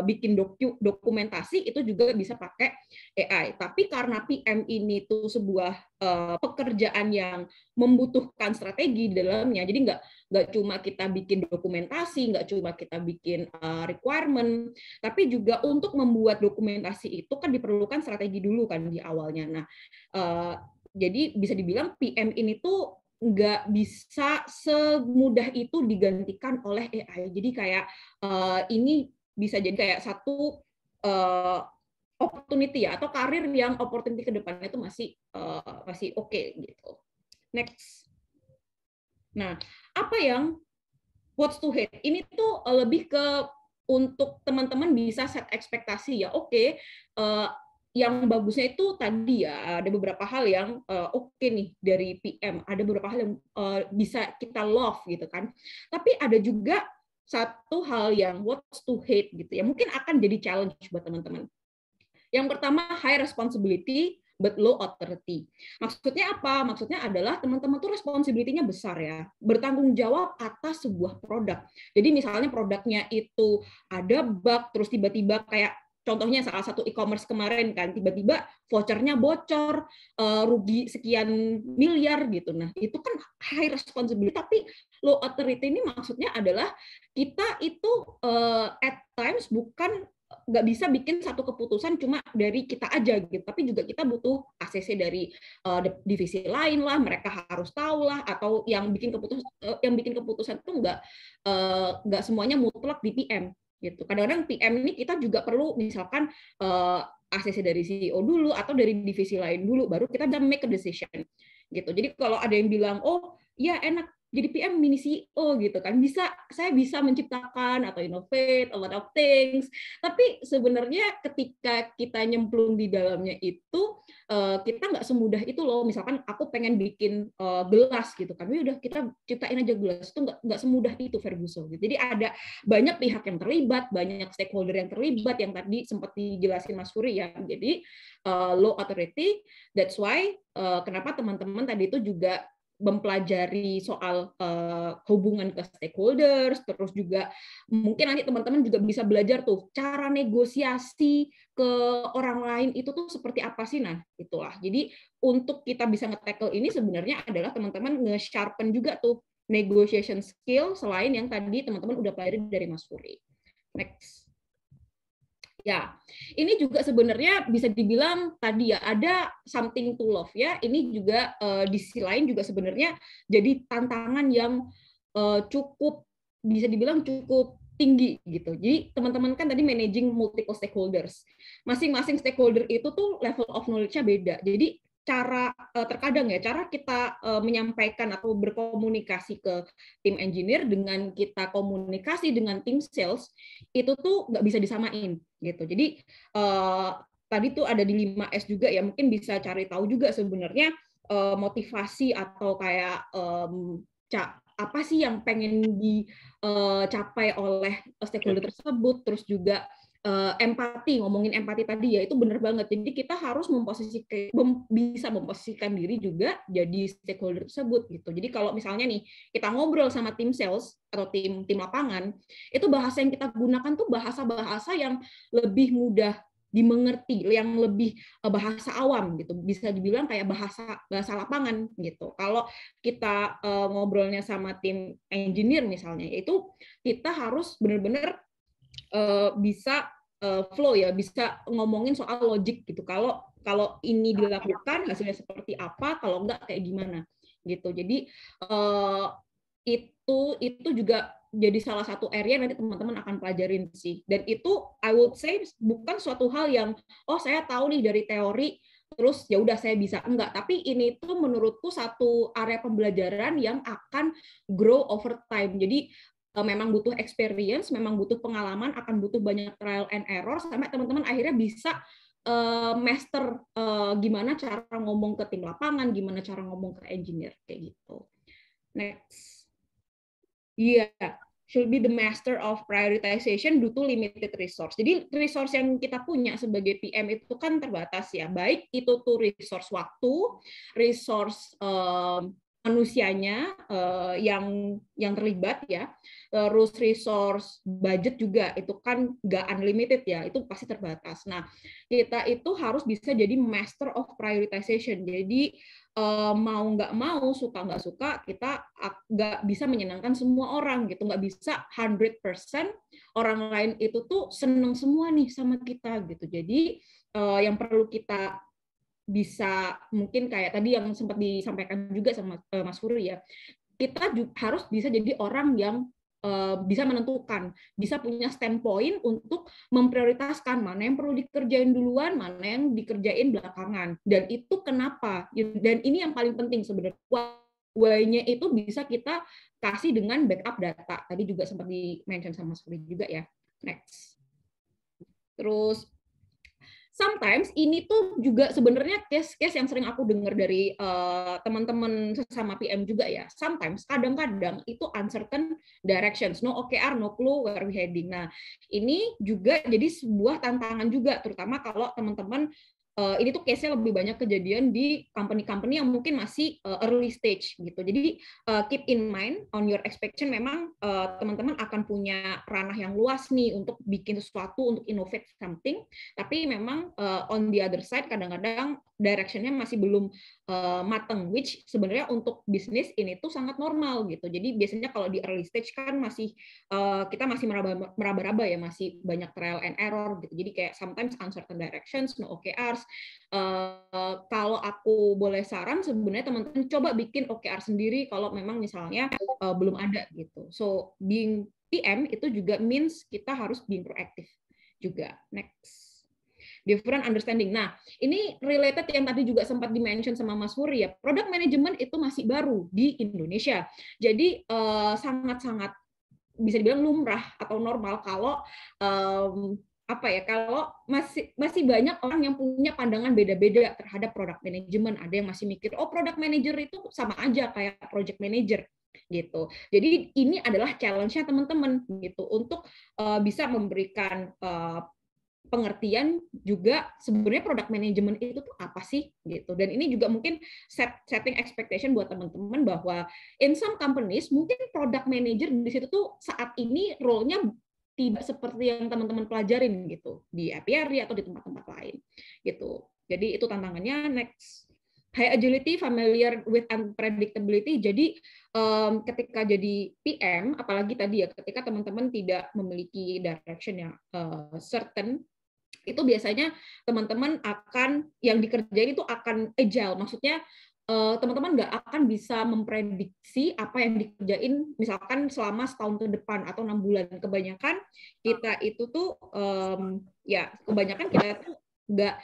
bikin dokumentasi itu juga bisa pakai AI. Tapi karena PM ini tuh sebuah pekerjaan yang membutuhkan strategi di dalamnya, jadi nggak cuma kita bikin dokumentasi, nggak cuma kita bikin requirement, tapi juga untuk membuat dokumentasi itu kan diperlukan strategi dulu kan di awalnya. Nah, jadi bisa dibilang PM ini tuh nggak bisa semudah itu digantikan oleh AI. Jadi kayak ini bisa jadi kayak satu opportunity ya, atau karir yang opportunity ke depannya itu masih oke gitu. Next. Nah, apa yang what's to hate? Ini tuh lebih ke untuk teman-teman bisa set ekspektasi ya. Oke, yang bagusnya itu tadi ya ada beberapa hal yang oke nih dari PM, ada beberapa hal yang bisa kita love gitu kan. Tapi ada juga satu hal yang what's to hate gitu ya, mungkin akan jadi challenge buat teman-teman. Yang pertama, high responsibility but low authority. Maksudnya apa? Maksudnya adalah teman-teman tuh responsibility-nya besar ya, bertanggung jawab atas sebuah produk. Jadi misalnya produknya itu ada bug, terus tiba-tiba kayak contohnya salah satu e-commerce kemarin kan, tiba-tiba vouchernya bocor, rugi sekian miliar gitu. Nah, itu kan high responsibility, tapi low authority ini maksudnya adalah kita itu at times bukan nggak bisa bikin satu keputusan cuma dari kita aja gitu, tapi juga kita butuh ACC dari divisi lain lah, mereka harus tahu lah, atau yang bikin keputusan itu nggak semuanya mutlak di PM gitu. Kadang-kadang PM ini kita juga perlu misalkan ACC dari CEO dulu atau dari divisi lain dulu, baru kita bisa make a decision gitu. Jadi kalau ada yang bilang, oh ya enak jadi PM mini CEO gitu kan, saya bisa menciptakan atau innovate a lot of things, tapi sebenarnya ketika kita nyemplung di dalamnya itu kita nggak semudah itu loh. Misalkan aku pengen bikin gelas gitu kan, udah kita ciptain aja gelas, itu nggak semudah itu Ferguson gitu. Jadi ada banyak pihak yang terlibat, banyak stakeholder yang terlibat, yang tadi sempat dijelasin Mas Furi ya. Jadi low authority, that's why kenapa teman-teman tadi itu juga mempelajari soal hubungan ke stakeholders, terus juga mungkin nanti teman-teman juga bisa belajar tuh cara negosiasi ke orang lain itu tuh seperti apa sih. Nah, itulah. Jadi untuk kita bisa nge-tackle ini sebenarnya adalah teman-teman nge-sharpen juga tuh negotiation skill selain yang tadi teman-teman udah pelajari dari Mas Furi. Next. Ya, ini juga sebenarnya bisa dibilang tadi ya ada something to love ya. Ini juga di sisi lain juga sebenarnya jadi tantangan yang cukup bisa dibilang cukup tinggi gitu. Jadi teman-teman kan tadi managing multiple stakeholders. Masing-masing stakeholder itu tuh level of knowledge-nya beda. Jadi terkadang ya cara kita menyampaikan atau berkomunikasi ke tim engineer dengan kita komunikasi dengan tim sales itu tuh nggak bisa disamain gitu. Jadi tadi tuh ada di 5S juga ya, mungkin bisa cari tahu juga sebenarnya motivasi atau kayak apa sih yang pengen dicapai oleh stakeholder tersebut, terus juga empati, ngomongin empati tadi ya, itu benar banget. Jadi kita harus bisa memposisikan diri juga jadi stakeholder tersebut gitu. Jadi kalau misalnya nih kita ngobrol sama tim sales atau tim lapangan, itu bahasa yang kita gunakan tuh bahasa-bahasa yang lebih mudah dimengerti, yang lebih bahasa awam gitu, bisa dibilang kayak bahasa lapangan gitu. Kalau kita ngobrolnya sama tim engineer misalnya, itu kita harus benar-benar bisa flow ya, bisa ngomongin soal logik gitu. Kalau ini dilakukan hasilnya seperti apa, kalau enggak kayak gimana gitu. Jadi itu juga jadi salah satu area nanti teman-teman akan pelajarin sih. Dan itu I would say bukan suatu hal yang saya tahu nih dari teori terus ya udah saya bisa, enggak, tapi ini tuh menurutku satu area pembelajaran yang akan grow over time. Jadi memang butuh experience, memang butuh pengalaman, akan butuh banyak trial and error sampai teman-teman akhirnya bisa master gimana cara ngomong ke tim lapangan, gimana cara ngomong ke engineer kayak gitu. Next. Yeah, should be the master of prioritization due to limited resource. Jadi resource yang kita punya sebagai PM itu kan terbatas ya, baik itu tuh resource waktu, resource manusianya yang terlibat ya, terus resource budget juga itu kan nggak unlimited ya, itu pasti terbatas. Nah, kita itu harus bisa jadi master of prioritization. Jadi mau nggak mau, suka nggak suka, kita nggak bisa menyenangkan semua orang gitu, nggak bisa 100% orang lain itu tuh seneng semua nih sama kita gitu. Jadi yang perlu kita bisa, mungkin kayak tadi yang sempat disampaikan juga sama Mas Furi ya, kita harus bisa jadi orang yang bisa menentukan, bisa punya standpoint untuk memprioritaskan mana yang perlu dikerjain duluan, mana yang dikerjain belakangan. Dan itu kenapa? Dan ini yang paling penting sebenarnya. Why-nya itu bisa kita kasih dengan backup data. Tadi juga sempat di-mention sama Mas Furi juga ya. Next. Terus sometimes ini tuh juga sebenarnya case-case yang sering aku dengar dari teman-teman sesama PM juga ya. Sometimes, kadang-kadang itu uncertain directions, no OKR, no clue where we heading. Nah, ini juga jadi sebuah tantangan juga, terutama kalau teman-teman ini tuh case-nya lebih banyak kejadian di company-company yang mungkin masih early stage gitu. Jadi keep in mind on your expectation, memang teman-teman akan punya ranah yang luas nih untuk bikin sesuatu, untuk innovate something, tapi memang on the other side kadang-kadang direction-nya masih belum mateng, which sebenarnya untuk bisnis ini tuh sangat normal gitu. Jadi biasanya kalau di early stage kan masih kita masih meraba-raba ya, masih banyak trial and error gitu. Jadi kayak sometimes uncertain directions, no OKRs. Kalau aku boleh saran, sebenarnya teman-teman coba bikin OKR sendiri kalau memang misalnya belum ada gitu. So being PM itu juga means kita harus being proactive juga. Next. Different understanding. Nah, ini related yang tadi juga sempat di-mention sama Mas Furi ya. Product management itu masih baru di Indonesia. Jadi sangat-sangat bisa dibilang lumrah atau normal kalau kalau masih banyak orang yang punya pandangan beda-beda terhadap product management. Ada yang masih mikir, oh product manager itu sama aja kayak project manager gitu. Jadi ini adalah challenge-nya teman-teman gitu untuk bisa memberikan pengertian juga sebenarnya product management itu tuh apa sih gitu. Dan ini juga mungkin setting expectation buat teman-teman bahwa in some companies mungkin product manager di situ tuh saat ini role-nya tidak seperti yang teman-teman pelajarin gitu di apiary atau di tempat-tempat lain gitu. Jadi itu tantangannya. Next. High agility, familiar with unpredictability. Jadi ketika jadi PM, apalagi tadi ya, ketika teman-teman tidak memiliki direction yang certain, itu biasanya teman-teman akan yang dikerjain itu akan agile. Maksudnya teman-teman nggak akan bisa memprediksi apa yang dikerjain misalkan selama setahun ke depan atau 6 bulan. Kebanyakan kita itu tuh kebanyakan kita tuh nggak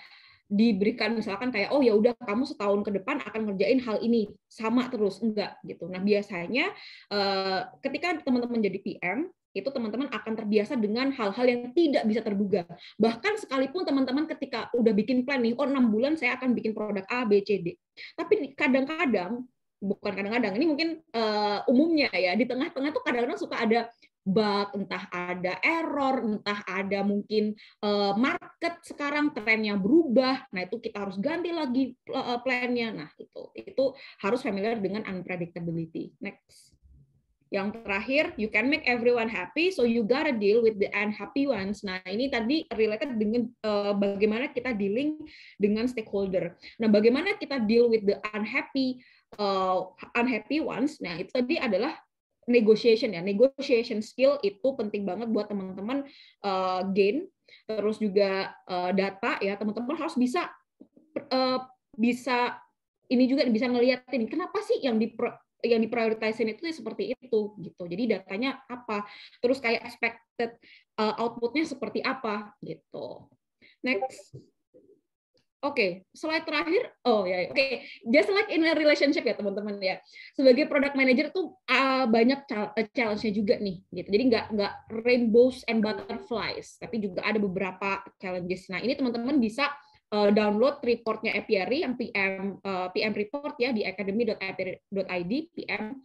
diberikan misalkan kayak oh ya udah kamu setahun ke depan akan ngerjain hal ini sama terus, enggak gitu. Nah biasanya ketika teman-teman jadi PM itu teman-teman akan terbiasa dengan hal-hal yang tidak bisa terduga. Bahkan sekalipun teman-teman ketika udah bikin planning, oh 6 bulan saya akan bikin produk A, B, C, D. Tapi kadang-kadang, bukan kadang-kadang, ini mungkin umumnya ya, di tengah-tengah tuh kadang-kadang suka ada bug, entah ada error, entah ada mungkin market sekarang trennya berubah. Nah, itu kita harus ganti lagi plan-nya. Nah, itu harus familiar dengan unpredictability. Next. Yang terakhir, you can make everyone happy, so you gotta deal with the unhappy ones. Nah, ini tadi related dengan bagaimana kita dealing dengan stakeholder. Nah, bagaimana kita deal with the unhappy ones? Nah, itu tadi adalah negotiation ya. Negotiation skill itu penting banget buat teman-teman gain. Terus juga data ya, teman-teman harus bisa ini juga bisa ngeliatin kenapa sih yang diprioritasin itu seperti itu gitu. Jadi datanya apa, terus kayak expected output-nya seperti apa gitu. Next. Oke, slide terakhir. Oke. Just like in a relationship ya teman-teman ya. Sebagai product manager tuh banyak challenge-nya juga nih gitu. Jadi nggak rainbows and butterflies, tapi juga ada beberapa challenges. Nah, ini teman-teman bisa download reportnya Apiary yang PM report ya di academy.apiary.id, PM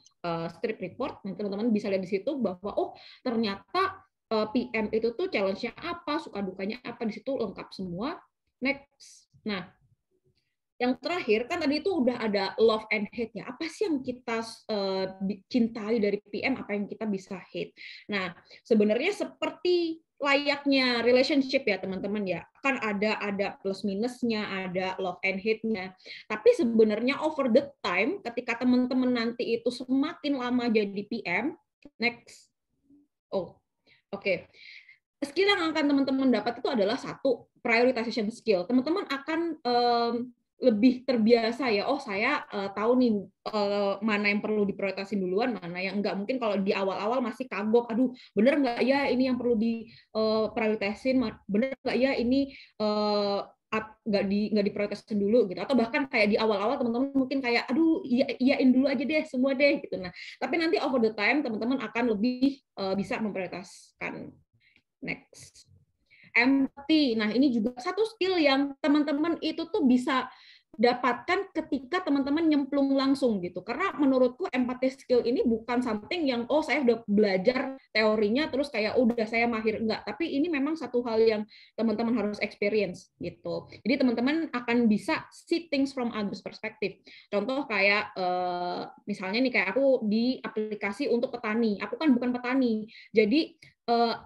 strip report. Nanti teman-teman bisa lihat di situ bahwa oh ternyata PM itu tuh challenge-nya apa, suka dukanya apa, di situ lengkap semua. Next. Nah, yang terakhir kan tadi itu udah ada love and hate ya. Apa sih yang kita cintai dari PM, apa yang kita bisa hate. Nah, sebenarnya seperti layaknya relationship ya teman-teman ya. Kan ada plus minusnya, ada love and hate-nya. Tapi sebenarnya over the time ketika teman-teman nanti itu semakin lama jadi PM, next. Oh, oke. Skill yang akan teman-teman dapat itu adalah satu, prioritization skill. Teman-teman akan lebih terbiasa ya, oh saya tahu nih mana yang perlu diprioritasin duluan, mana yang enggak. Mungkin kalau di awal-awal masih kagok, aduh bener nggak ya ini yang perlu diprioritasin, bener nggak ya ini nggak diprioritasin dulu gitu, atau bahkan kayak di awal-awal teman-teman mungkin kayak aduh iyain dulu aja deh semua deh gitu. Nah tapi nanti over the time teman-teman akan lebih bisa memprioritaskan. Next. Empathy. Nah, ini juga satu skill yang teman-teman itu tuh bisa dapatkan ketika teman-teman nyemplung langsung gitu. Karena menurutku empathy skill ini bukan something yang oh saya udah belajar teorinya terus kayak udah saya mahir, enggak. Tapi ini memang satu hal yang teman-teman harus experience gitu. Jadi teman-teman akan bisa see things from others perspective. Contoh kayak misalnya nih kayak aku di aplikasi untuk petani. Aku kan bukan petani. Jadi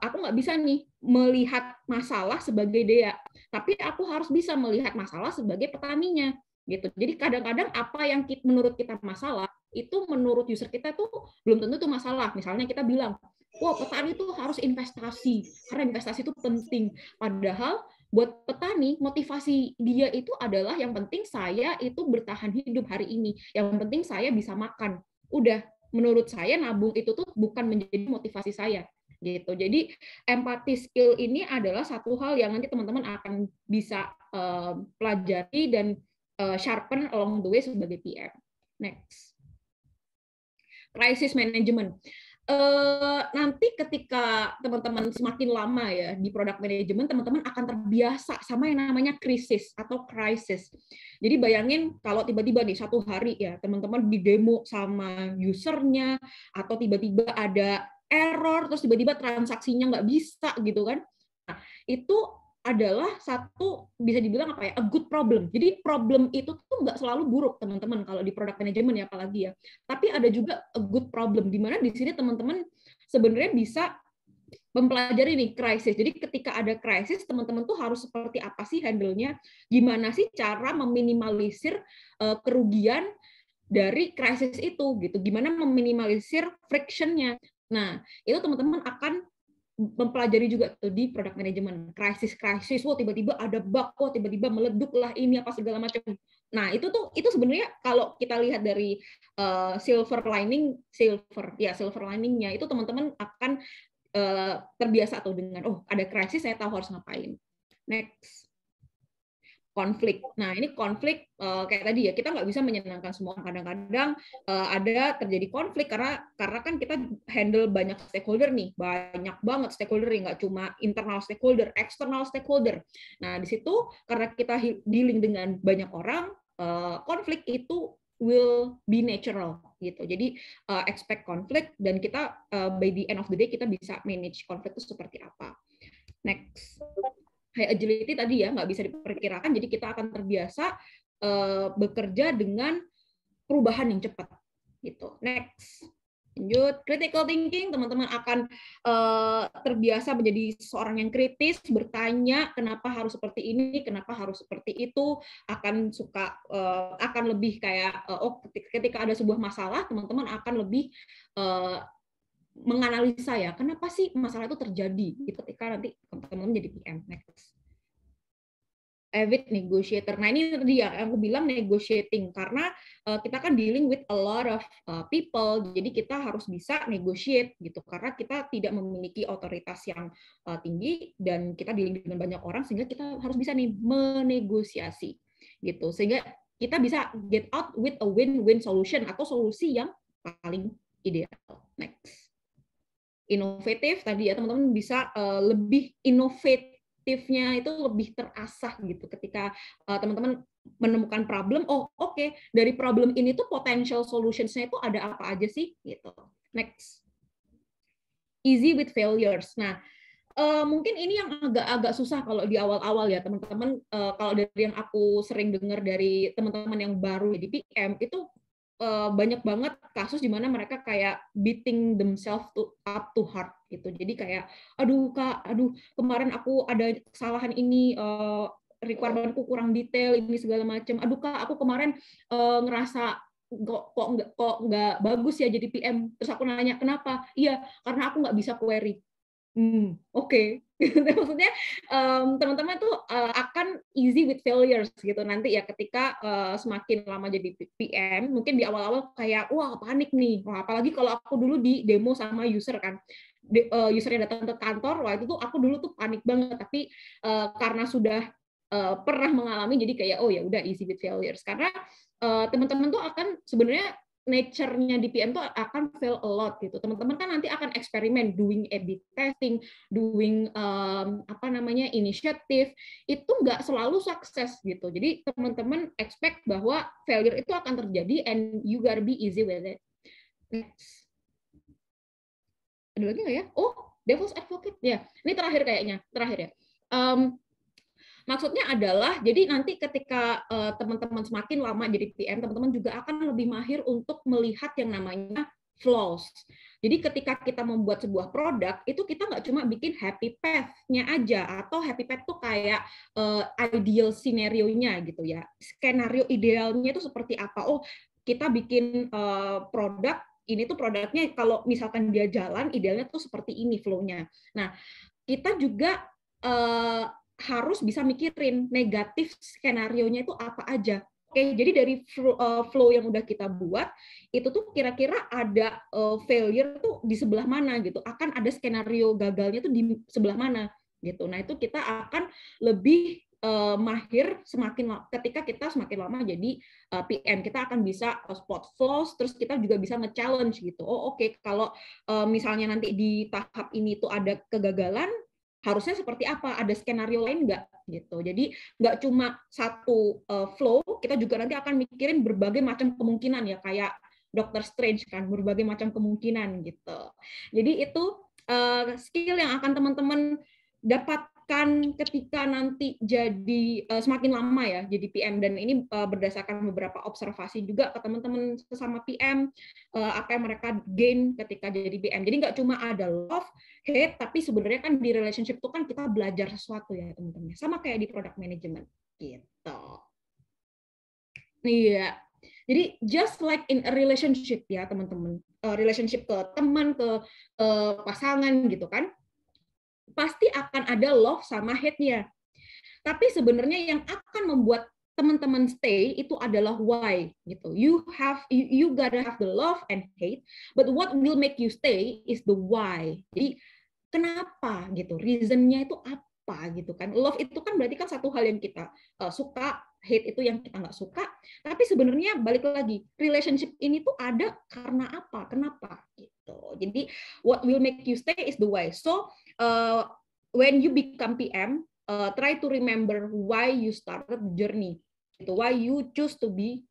aku nggak bisa nih melihat masalah sebagai Dea, tapi aku harus bisa melihat masalah sebagai petaninya gitu. Jadi kadang-kadang apa yang menurut kita masalah itu menurut user kita tuh belum tentu itu masalah. Misalnya kita bilang, wah petani itu harus investasi karena investasi itu penting. Padahal buat petani motivasi dia itu adalah yang penting saya itu bertahan hidup hari ini, yang penting saya bisa makan. Udah, menurut saya nabung itu tuh bukan menjadi motivasi saya. Gitu. Jadi empathy skill ini adalah satu hal yang nanti teman-teman akan bisa pelajari dan sharpen along the way sebagai PM. Next. Crisis management. Nanti ketika teman-teman semakin lama ya di product management, teman-teman akan terbiasa sama yang namanya krisis atau crisis. Jadi bayangin kalau tiba-tiba nih satu hari ya teman-teman di demo sama usernya, atau tiba-tiba ada error, terus tiba-tiba transaksinya nggak bisa gitu kan. Nah, itu adalah satu bisa dibilang apa ya, a good problem. Jadi problem itu tuh nggak selalu buruk teman-teman kalau di product management ya apalagi ya. Tapi ada juga a good problem di mana di sini teman-teman sebenarnya bisa mempelajari nih krisis. Jadi ketika ada krisis teman-teman tuh harus seperti apa sih handle-nya? Gimana sih cara meminimalisir kerugian dari krisis itu gitu. Gimana meminimalisir friction-nya. Nah, itu teman-teman akan mempelajari juga tuh di product management. Krisis, wah tiba-tiba ada bug, wah tiba-tiba meleduk lah ini apa segala macam. Nah, itu sebenarnya kalau kita lihat dari silver lining-nya itu teman-teman akan terbiasa tuh dengan oh ada krisis saya tahu harus ngapain. Next. Konflik. Nah, ini konflik kayak tadi ya, kita nggak bisa menyenangkan semua. Kadang-kadang ada terjadi konflik karena kan kita handle banyak stakeholder nih, banyak banget stakeholder, nggak cuma internal stakeholder, external stakeholder. Nah, di situ karena kita dealing dengan banyak orang, konflik itu will be natural gitu. Jadi expect konflik dan kita by the end of the day kita bisa manage konflik itu seperti apa. Next. High agility tadi ya nggak bisa diperkirakan, jadi kita akan terbiasa bekerja dengan perubahan yang cepat gitu. Next, lanjut. Critical thinking, teman-teman akan terbiasa menjadi seorang yang kritis, bertanya kenapa harus seperti ini, kenapa harus seperti itu, akan lebih kayak ketika ada sebuah masalah teman-teman akan lebih menganalisa ya, kenapa sih masalah itu terjadi gitu ketika nanti teman-teman jadi PM. Next. Avid negotiator. Nah, ini tadi ya yang aku bilang negotiating karena kita kan dealing with a lot of people. Jadi kita harus bisa negotiate gitu karena kita tidak memiliki otoritas yang tinggi dan kita dealing dengan banyak orang sehingga kita harus bisa nih menegosiasi gitu. Sehingga kita bisa get out with a win-win solution atau solusi yang paling ideal. Next. Inovatif tadi ya teman-teman bisa lebih inovatifnya itu lebih terasah gitu ketika teman-teman menemukan problem, oke, dari problem ini tuh potential solutions-nya itu ada apa aja sih gitu. Next. Easy with failures. Nah, Mungkin ini yang agak susah kalau di awal-awal ya teman-teman. Kalau dari yang aku sering dengar dari teman-teman yang baru di PM itu banyak banget kasus di mana mereka kayak beating themselves up to hard gitu. Jadi kayak, aduh Kak, aduh kemarin aku ada kesalahan ini, requirement-ku kurang detail ini segala macam. Aduh Kak, aku kemarin ngerasa kok nggak bagus ya jadi PM. Terus aku nanya kenapa? Iya, karena aku nggak bisa query. Oke. Maksudnya teman-teman tuh akan easy with failures gitu nanti ya ketika semakin lama jadi PM, mungkin di awal-awal kayak wah panik nih. Wah, apalagi kalau aku dulu di demo sama user kan. Usernya datang ke kantor, wah itu tuh aku dulu tuh panik banget, tapi karena sudah pernah mengalami jadi kayak oh ya udah easy with failures. Karena teman-teman tuh akan sebenarnya nature-nya di PM tuh akan fail a lot gitu. Teman-teman kan nanti akan eksperimen, doing A/B testing, doing inisiatif, itu nggak selalu sukses gitu. Jadi teman-teman expect bahwa failure itu akan terjadi and you gotta be easy with it. Next. Ada lagi nggak ya? Oh, devil's advocate ya. Ini terakhir kayaknya, terakhir ya. Maksudnya adalah, jadi nanti ketika teman-teman semakin lama jadi PM, teman-teman juga akan lebih mahir untuk melihat yang namanya flaws. Jadi ketika kita membuat sebuah produk, itu kita nggak cuma bikin happy path-nya aja, atau happy path tuh kayak ideal scenario-nya gitu ya. Skenario idealnya itu seperti apa? Oh, kita bikin produk, ini tuh produknya kalau misalkan dia jalan, idealnya tuh seperti ini flow-nya. Nah, kita juga harus bisa mikirin negatif skenario-nya itu apa aja. Oke, jadi dari flow yang udah kita buat, itu tuh kira-kira ada failure tuh di sebelah mana gitu. Akan ada skenario gagalnya tuh di sebelah mana gitu. Nah, itu kita akan lebih mahir ketika kita semakin lama jadi PM. Kita akan bisa spot flaws, terus kita juga bisa nge-challenge gitu. Oh, oke, kalau misalnya nanti di tahap ini tuh ada kegagalan, harusnya seperti apa? Ada skenario lain nggak? Gitu. Jadi nggak cuma satu flow, kita juga nanti akan mikirin berbagai macam kemungkinan ya, kayak Dr. Strange kan, berbagai macam kemungkinan gitu. Jadi itu skill yang akan teman-teman dapatkan ketika nanti jadi semakin lama ya jadi PM, dan ini berdasarkan beberapa observasi juga ke teman-teman sesama PM, apa yang mereka gain ketika jadi PM. Jadi nggak cuma ada love, hate, tapi sebenarnya kan di relationship itu kan kita belajar sesuatu ya teman-teman. Sama kayak di product management gitu. Iya. Jadi just like in a relationship ya teman-teman, relationship ke teman, ke pasangan gitu kan, pasti akan ada love sama hate-nya. Tapi sebenarnya yang akan membuat teman-teman stay itu adalah why gitu. You gotta have the love and hate, but what will make you stay is the why. Jadi kenapa gitu? Reason-nya itu apa gitu kan? Love itu kan berarti kan satu hal yang kita suka, hate itu yang kita nggak suka. Tapi sebenarnya balik lagi, relationship ini tuh ada karena apa? Kenapa gitu. Jadi what will make you stay is the why. So when you become PM, try to remember why you started the journey, gitu. Why you choose to be